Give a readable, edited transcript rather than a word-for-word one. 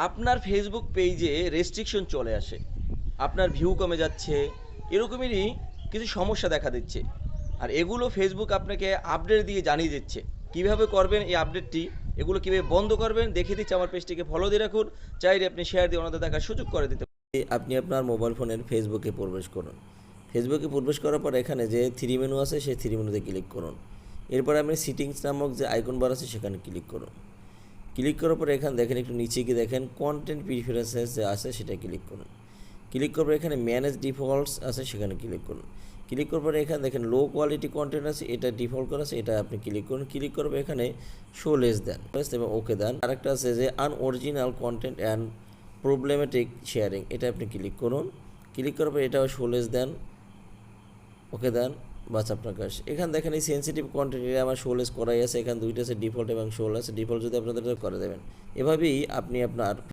আপনার ফেসবুক পেজে রেস্ট্রিকশন চলে আসে, আপনার ভিউ কমে যাচ্ছে, এরকমেরই কিছু সমস্যা দেখা দিচ্ছে। আর এগুলো ফেসবুক আপনাকে আপডেট দিয়ে জানিয়ে দিচ্ছে। কিভাবে করবেন এই আপডেটটি, এগুলো কীভাবে বন্ধ করবেন দেখিয়ে দিচ্ছে। আমার পেজটিকে ফলো দিয়ে রাখুন, চাইলে আপনি শেয়ার দিয়ে ওনাদের দেখার সুযোগ করে দিতে পারেন। আপনি আপনার মোবাইল ফোনের ফেসবুকে প্রবেশ করুন। ফেসবুকে প্রবেশ করার পর এখানে যে থ্রি মেনু আছে সেই থ্রি মেনুতে ক্লিক করুন। এরপর আপনি সিটিংস নামক যে আইকন বার আছে সেখানে ক্লিক করুন। ক্লিক করার পরে এখানে দেখেন একটু নিচে গিয়ে দেখেন কন্টেন্ট প্রিফারেন্সেস যে আছে সেটা ক্লিক করুন। ক্লিক করার পর এখানে ম্যানেজ ডিফল্টস আছে সেখানে ক্লিক করুন। ক্লিক করার পরে এখানে দেখেন লো কোয়ালিটি কন্টেন্ট আছে, এটা ডিফল্ট করা আছে, এটা আপনি ক্লিক করুন। ক্লিক করার পর এখানে শো লেস দেন এবং ওকে দেন। আরেকটা আছে যে unoriginal content and problematic sharing, এটা আপনি ক্লিক করুন। ক্লিক করার পর এটাও শো লেস দেন, ওকে দেন, বাস আপনার কাজ। এখানে দেখেন এই সেন্সিটিভ কন্টেন্ট এটা আমার শোলেস করাই আছে। এখানে দুইটা আছে ডিফল্ট এবং শোল আছে। ডিফল্ট যদি আপনাদের করে দেবেন, এভাবেই আপনি আপনার